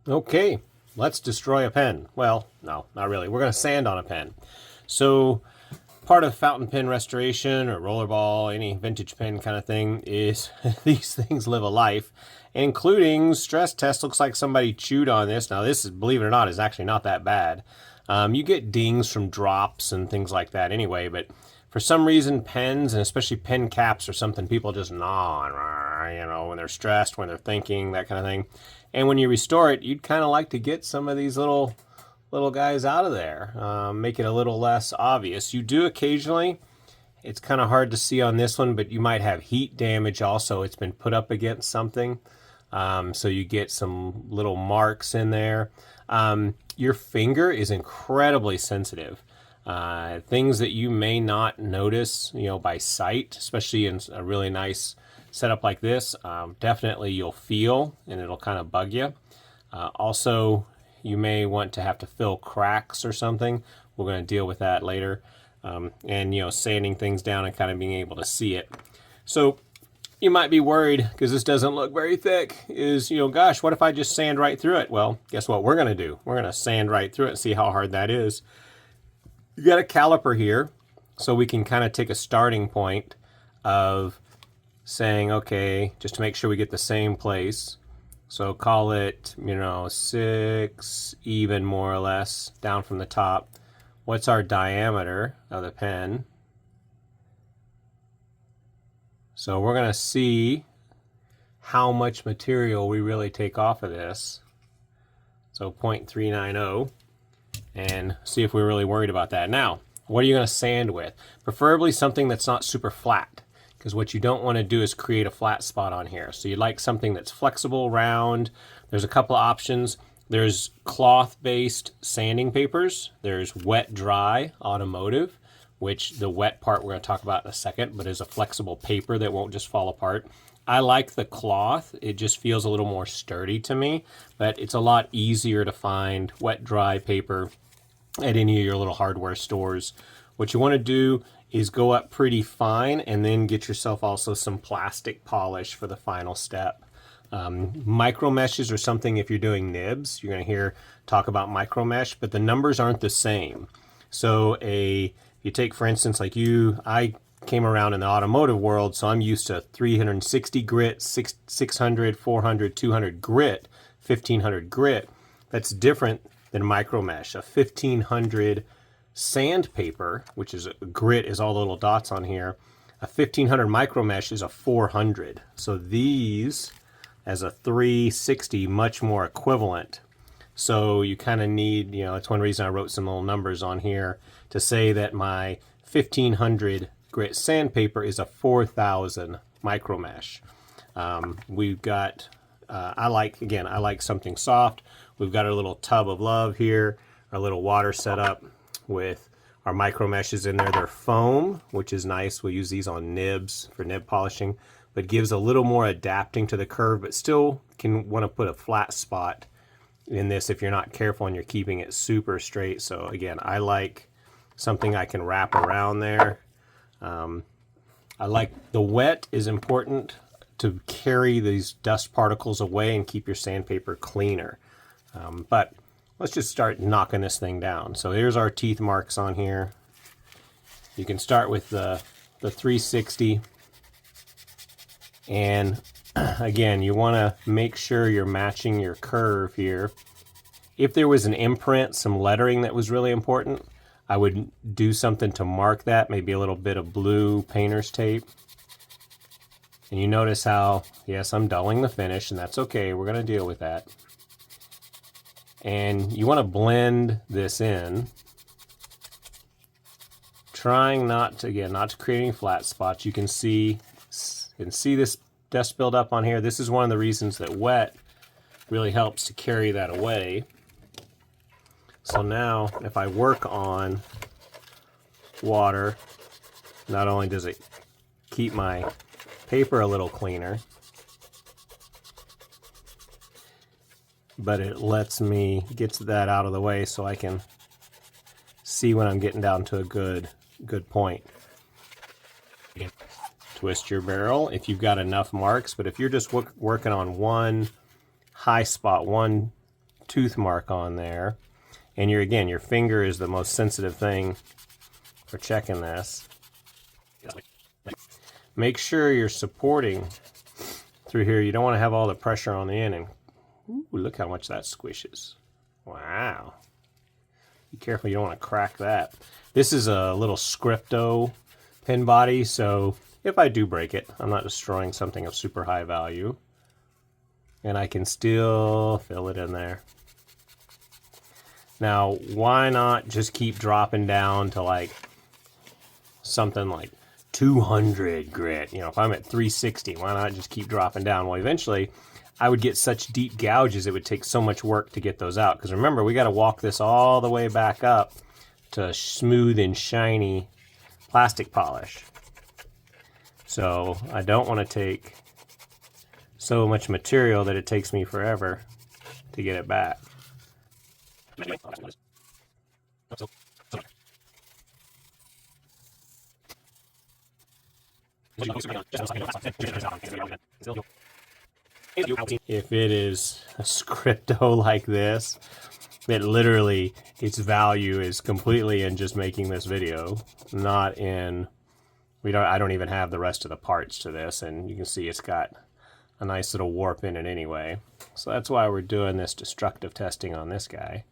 Okay, let's destroy a pen. Well, no, not really. We're going to sand on a pen. So part of fountain pen restoration or rollerball, any vintage pen kind of thing is these things live a life, including stress test. Looks like somebody chewed on this. Now this is, believe it or not, is actually not that bad. You get dings from drops and things like that anyway, but for some reason pens, and especially pen caps, are something people just gnaw on, you know, when they're stressed, when they're thinking, that kind of thing. And when you restore it, you'd kind of like to get some of these little guys out of there, make it a little less obvious. You do occasionally, it's kind of hard to see on this one, but you might have heat damage also. It's been put up against something, so you get some little marks in there. Your finger is incredibly sensitive. Things that you may not notice, you know, by sight, especially in a really nice setup like this, definitely you'll feel, and it'll kind of bug you. Also, you may want to have to fill cracks or something. We're going to deal with that later. And, you know, sanding things down and kind of being able to see it. So you might be worried because this doesn't look very thick is, you know, gosh, what if I just sand right through it? Well, guess what we're going to do? We're going to sand right through it and see how hard that is. You got a caliper here, so we can kind of take a starting point of saying, okay, just to make sure we get the same place. So call it, you know, 6 even more or less down from the top. What's our diameter of the pen? So we're going to see how much material we really take off of this. So 0.390, and see if we're really worried about that. Now, what are you going to sand with? Preferably something that's not super flat, because what you don't want to do is create a flat spot on here. So you'd like something that's flexible, round. There's a couple of options. There's cloth-based sanding papers. There's wet-dry automotive, which the wet part we're going to talk about in a second, but is a flexible paper that won't just fall apart. I like the cloth. It just feels a little more sturdy to me, but it's a lot easier to find wet-dry paper at any of your little hardware stores. What you want to do is go up pretty fine and then get yourself also some plastic polish for the final step. Micro meshes are something, if you're doing nibs, you're going to hear talk about micro mesh, but the numbers aren't the same. So you take, for instance, like I came around in the automotive world, so I'm used to 360 grit, 600, 400, 200 grit, 1500 grit. That's different than micro mesh. A 1500 sandpaper, which is a grit, is all the little dots on here. A 1500 micro mesh is a 400. So these, as a 360, much more equivalent. So you kind of need, you know, that's one reason I wrote some little numbers on here to say that my 1500 grit sandpaper is a 4000 micro mesh. We've got, I like something soft. We've got our little tub of love here, our little water setup with our micro meshes in there. They're foam, which is nice. We use these on nibs for nib polishing, but gives a little more adapting to the curve, but still can want to put a flat spot in this if you're not careful and you're keeping it super straight. So again, I like something I can wrap around there. I like the wet is important to carry these dust particles away and keep your sandpaper cleaner. But let's just start knocking this thing down. So here's our teeth marks on here. You can start with the 360. And again, you want to make sure you're matching your curve here. If there was an imprint, some lettering that was really important, I would do something to mark that, maybe a little bit of blue painter's tape. And you notice how, yes, I'm dulling the finish, and that's okay. We're going to deal with that. And you want to blend this in, trying not to create any flat spots. You can see this dust build up on here. This is one of the reasons that wet really helps to carry that away. So now if I work on water, not only does it keep my paper a little cleaner, but it lets me get that out of the way so I can see when I'm getting down to a good point. Twist your barrel if you've got enough marks, but if you're just working on one high spot, one tooth mark on there. And again, your finger is the most sensitive thing for checking this. Make sure you're supporting through here. You don't want to have all the pressure on the end. And ooh, look how much that squishes. Wow. Be careful, you don't want to crack that. This is a little Scripto pin body, so if I do break it, I'm not destroying something of super high value. And I can still fill it in there. Now, why not just keep dropping down to like something like 200 grit? You know, if I'm at 360, why not just keep dropping down? Well, eventually, I would get such deep gouges, it would take so much work to get those out. Because remember, we got to walk this all the way back up to smooth and shiny plastic polish. So I don't want to take so much material that it takes me forever to get it back. If it is a Scripto like this, that literally its value is completely in just making this video, not in, I don't even have the rest of the parts to this, and you can see it's got a nice little warp in it anyway. So that's why we're doing this destructive testing on this guy.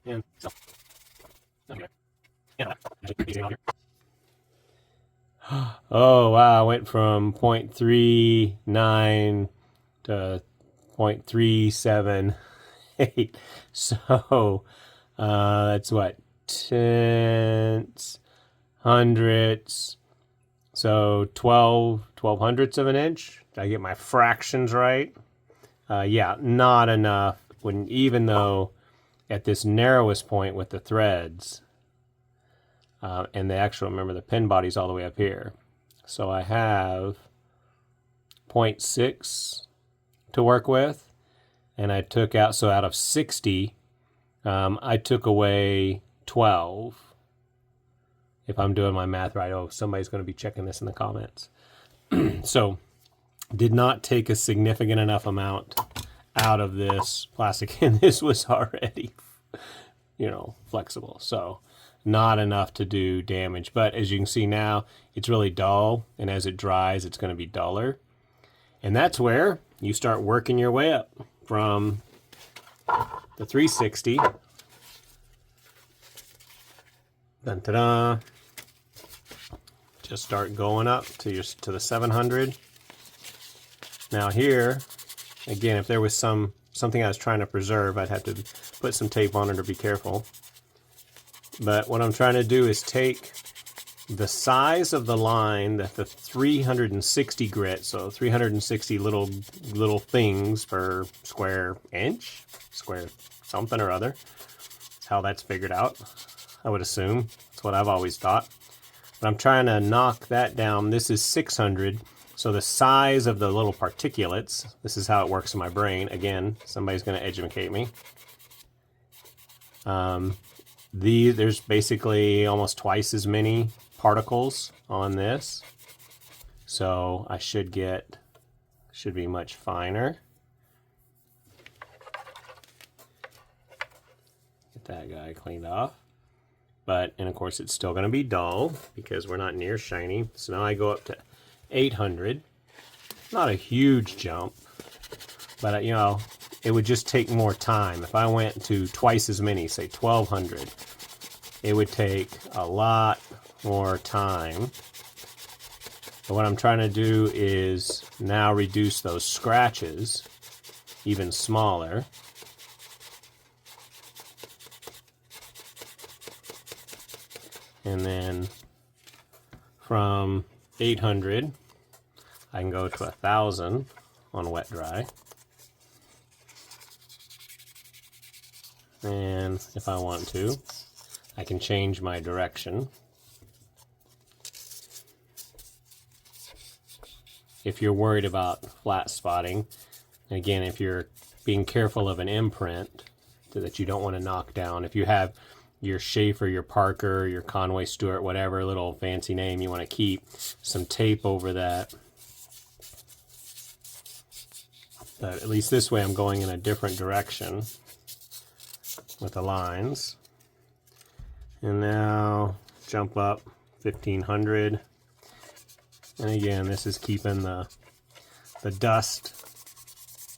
And so, okay. Oh wow, I went from 0.39 to 0.378. So that's what, tenths, hundredths, so 12 hundredths of an inch. Did I get my fractions right? Yeah, not enough, even though at this narrowest point with the threads, and the actual, remember the pin body's all the way up here. So I have 0.6 to work with, and I took out, so out of 60, I took away 12. If I'm doing my math right. Oh, somebody's going to be checking this in the comments. So did not take a significant enough amount out of this plastic, and this was already, you know, flexible. So not enough to do damage. But as you can see now, it's really dull, and as it dries, it's going to be duller. And that's where you start working your way up from the 360. Dun-ta-da. Just start going up to the 700. Now here, again, if there was something I was trying to preserve, I'd have to put some tape on it or be careful. But what I'm trying to do is take the size of the line that the 360 grit, so 360 little things per square inch, square something or other. That's how that's figured out, I would assume. That's what I've always thought. But I'm trying to knock that down. This is 600. So the size of the little particulates, this is how it works in my brain. Again, somebody's going to educate me. There's basically almost twice as many particles on this. So I should be much finer. Get that guy cleaned off. And of course it's still going to be dull because we're not near shiny. So now I go up to 800. Not a huge jump, but you know, it would just take more time. If I went to twice as many, say 1200, it would take a lot more time. But what I'm trying to do is now reduce those scratches even smaller. And then from 800, I can go to 1000 on wet dry. And if I want to, I can change my direction. If you're worried about flat spotting, again, if you're being careful of an imprint that you don't want to knock down, if you have your Schaefer, your Parker, your Conway Stewart, whatever little fancy name you want to keep, some tape over that. But at least this way I'm going in a different direction with the lines. And now jump up 1500. And again, this is keeping the dust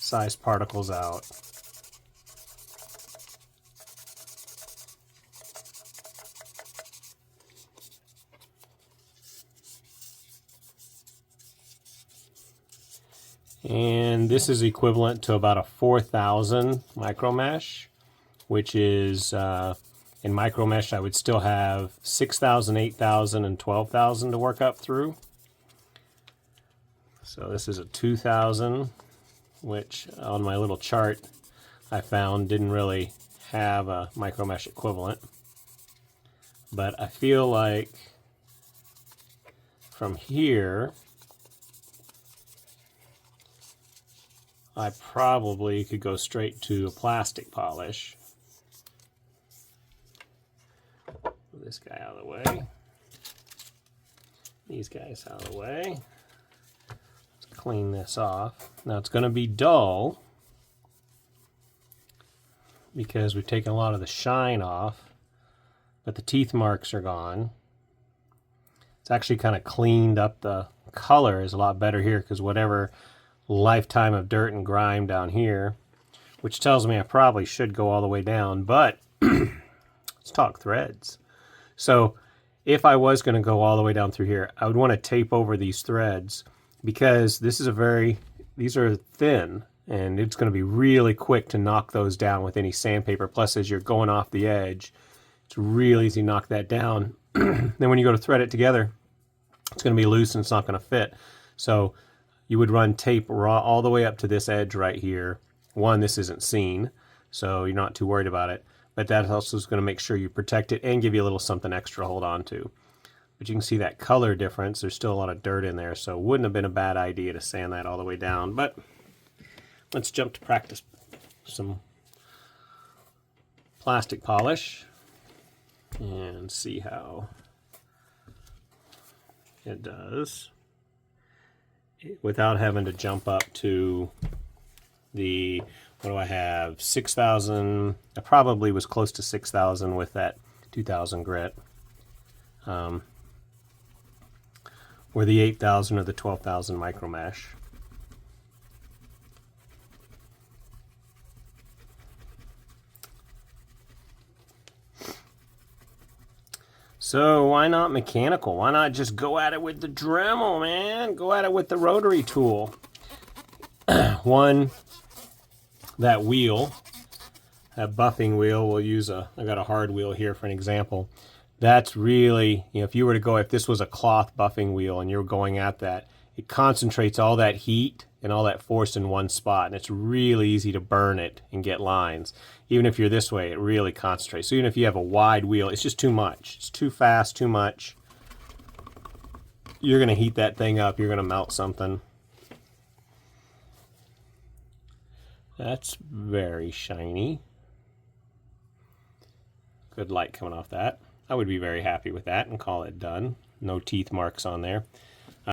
sized particles out. And this is equivalent to about a 4000 micromesh, which is, in micromesh I would still have 6000, 8000, and 12,000 to work up through. So this is a 2000, which on my little chart I found didn't really have a micromesh equivalent. But I feel like from here, I probably could go straight to a plastic polish. Move this guy out of the way. These guys out of the way. Let's clean this off. Now it's going to be dull because we've taken a lot of the shine off, but the teeth marks are gone. It's actually kind of cleaned up. The color is a lot better here because whatever lifetime of dirt and grime down here, which tells me I probably should go all the way down, but let's talk threads. So if I was going to go all the way down through here, I would want to tape over these threads because this is these are thin and it's going to be really quick to knock those down with any sandpaper. Plus, as you're going off the edge, it's really easy to knock that down. Then when you go to thread it together, it's going to be loose and it's not going to fit. So you would run tape all the way up to this edge right here. One, this isn't seen, so you're not too worried about it. But that also is going to make sure you protect it and give you a little something extra to hold on to. But you can see that color difference. There's still a lot of dirt in there, so it wouldn't have been a bad idea to sand that all the way down. But let's jump to practice some plastic polish and see how it does without having to jump up to the, what do I have, 6,000. I probably was close to 6,000 with that 2,000 grit, or the 8,000 or the 12,000 micromesh. So why not mechanical? Why not just go at it with the Dremel, man? Go at it with the rotary tool. One, that wheel, that buffing wheel, we'll use I got a hard wheel here for an example. That's really, if you were to go, if this was a cloth buffing wheel and you're going at that, it concentrates all that heat and all that force in one spot, and it's really easy to burn it and get lines. Even if you're this way, it really concentrates. So even if you have a wide wheel, it's just too much. It's too fast, too much. You're going to heat that thing up. You're going to melt something. That's very shiny. Good light coming off that. I would be very happy with that and call it done. No teeth marks on there.